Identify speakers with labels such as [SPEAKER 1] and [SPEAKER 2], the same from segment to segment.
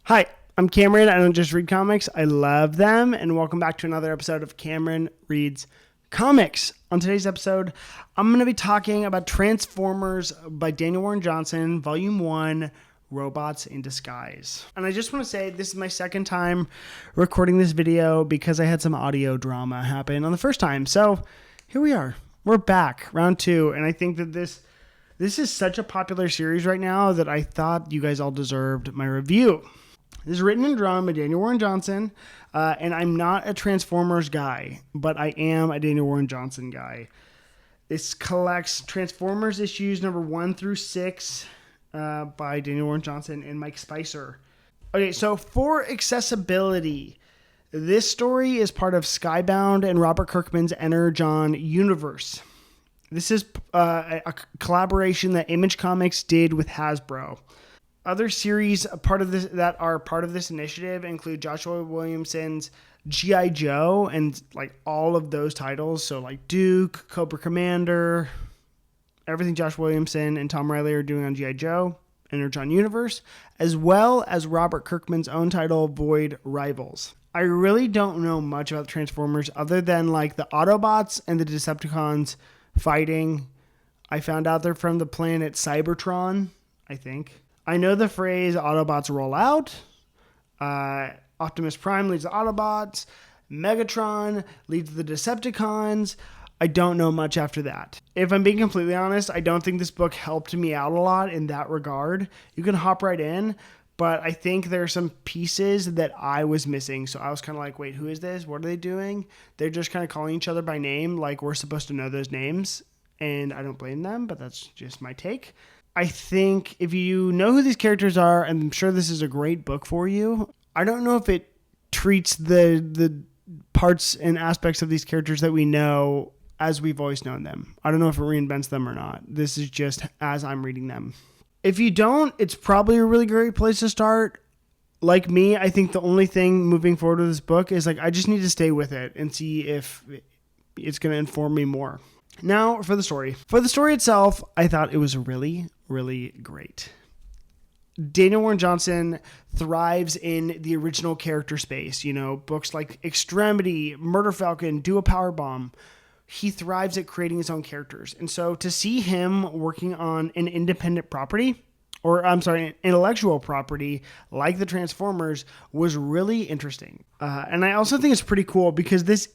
[SPEAKER 1] Hi, I'm Cameron. I don't just read comics, I love them. And welcome back to another episode of Cameron Reads Comics. On today's episode, I'm going to be talking about Transformers by Daniel Warren Johnson, Volume 1, Robots in Disguise. And I just want to say this is my second time recording this video because I had some audio drama happen on the first time. So here we are. We're back, round 2. And I think that this is such a popular series right now that I thought you guys all deserved my review. This is written and drawn by Daniel Warren Johnson, and I'm not a Transformers guy, but I am a Daniel Warren Johnson guy. This collects Transformers issues number 1 through 6 by Daniel Warren Johnson and Mike Spicer. Okay, so for accessibility, this story is part of Skybound and Robert Kirkman's Energon universe. This is a collaboration that Image Comics did with Hasbro. Other series that are part of this initiative include Joshua Williamson's G.I. Joe and like all of those titles. So like Duke, Cobra Commander, everything Josh Williamson and Tom Riley are doing on G.I. Joe, Energon Universe, as well as Robert Kirkman's own title, Void Rivals. I really don't know much about Transformers other than like the Autobots and the Decepticons fighting. I found out they're from the planet Cybertron, I think. I know the phrase Autobots roll out. Optimus Prime leads the Autobots. Megatron leads the Decepticons. I don't know much after that. If I'm being completely honest, I don't think this book helped me out a lot in that regard. You can hop right in, but I think there are some pieces that I was missing. So I was kind of like, wait, who is this? What are they doing? They're just kind of calling each other by name, like we're supposed to know those names. And I don't blame them, but that's just my take. I think if you know who these characters are, and I'm sure this is a great book for you, I don't know if it treats the parts and aspects of these characters that we know as we've always known them. I don't know if it reinvents them or not. This is just as I'm reading them. If you don't, it's probably a really great place to start. Like me, I think the only thing moving forward with this book is like I just need to stay with it and see if it's going to inform me more. Now for the story. For the story itself, I thought it was really, really great. Daniel Warren Johnson thrives in the original character space. You know, books like Extremity, Murder Falcon, Do a Powerbomb. He thrives at creating his own characters. And so to see him working on an independent property, intellectual property like the Transformers was really interesting. And I also think it's pretty cool because this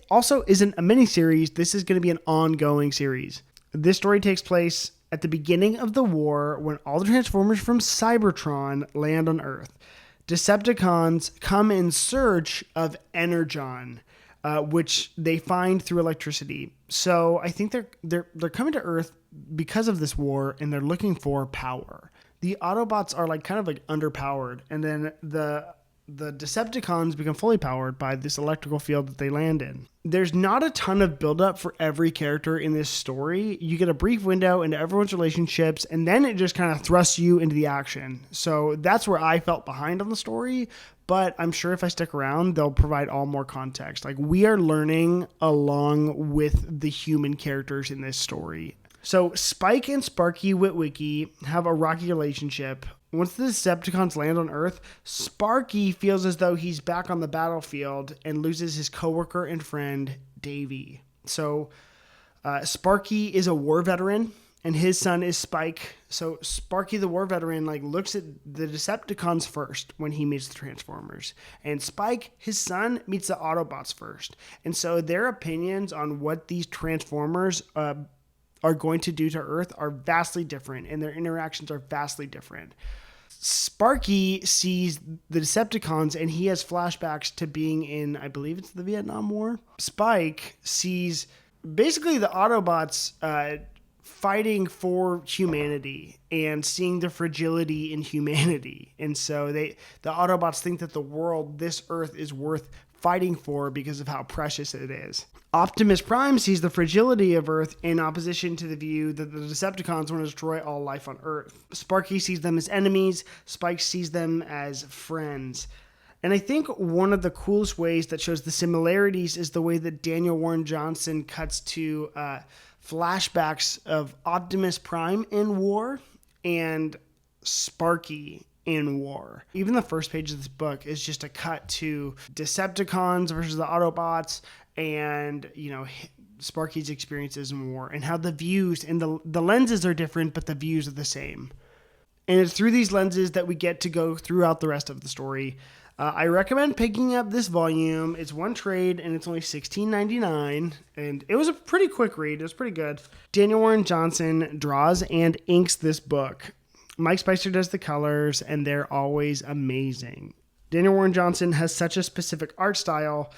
[SPEAKER 1] also isn't a miniseries. This is going to be an ongoing series. This story takes place at the beginning of the war when all the Transformers from Cybertron land on Earth. Decepticons come in search of Energon, which they find through electricity. So I think they're coming to Earth because of this war, and they're looking for power. The Autobots are like kind of like underpowered, and then the Decepticons become fully powered by this electrical field that they land in. There's not a ton of buildup for every character in this story. You get a brief window into everyone's relationships, and then it just kind of thrusts you into the action. So that's where I felt behind on the story, but I'm sure if I stick around, they'll provide all more context. Like we are learning along with the human characters in this story. So Spike and Sparky Witwicky have a rocky relationship. Once the Decepticons land on Earth, Sparky feels as though he's back on the battlefield and loses his coworker and friend, Davey. So Sparky is a war veteran, and his son is Spike. So Sparky, the war veteran, like looks at the Decepticons first when he meets the Transformers. And Spike, his son, meets the Autobots first. And so their opinions on what these Transformers are going to do to Earth are vastly different, and their interactions are vastly different. Sparky sees the Decepticons, and he has flashbacks to being in, I believe it's the Vietnam War. Spike sees basically the Autobots fighting for humanity and seeing the fragility in humanity. And so the Autobots think that the world, this Earth, is worth fighting for because of how precious it is. Optimus Prime sees the fragility of Earth in opposition to the view that the Decepticons want to destroy all life on Earth. Sparky sees them as enemies. Spike sees them as friends. And I think one of the coolest ways that shows the similarities is the way that Daniel Warren Johnson cuts to flashbacks of Optimus Prime in war and Sparky in war. Even the first page of this book is just a cut to Decepticons versus the Autobots and, Sparky's experiences in war and how the views and the lenses are different, but the views are the same. And it's through these lenses that we get to go throughout the rest of the story. I recommend picking up this volume. It's one trade, and it's only $16.99, and it was a pretty quick read. It was pretty good. Daniel Warren Johnson draws and inks this book. Mike Spicer does the colors, and they're always amazing. Daniel Warren Johnson has such a specific art style,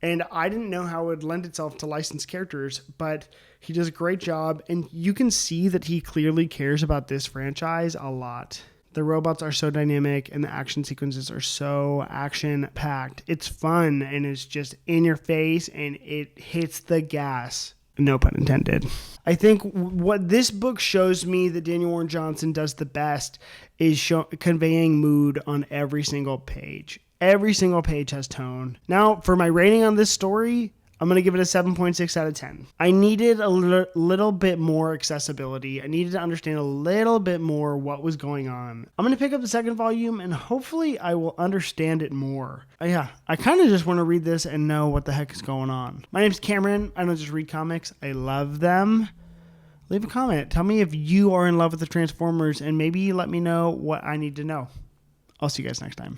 [SPEAKER 1] and I didn't know how it would lend itself to licensed characters, but he does a great job, and you can see that he clearly cares about this franchise a lot. The robots are so dynamic, and the action sequences are so action-packed. It's fun, and it's just in your face, and it hits the gas. No pun intended. I think what this book shows me that Daniel Warren Johnson does the best is conveying mood on every single page. Every single page has tone. Now, for my rating on this story, I'm going to give it a 7.6 out of 10. I needed a little bit more accessibility. I needed to understand a little bit more what was going on. I'm going to pick up the second volume, and hopefully I will understand it more. I kind of just want to read this and know what the heck is going on. My name's Cameron. I don't just read comics. I love them. Leave a comment. Tell me if you are in love with the Transformers, and maybe let me know what I need to know. I'll see you guys next time.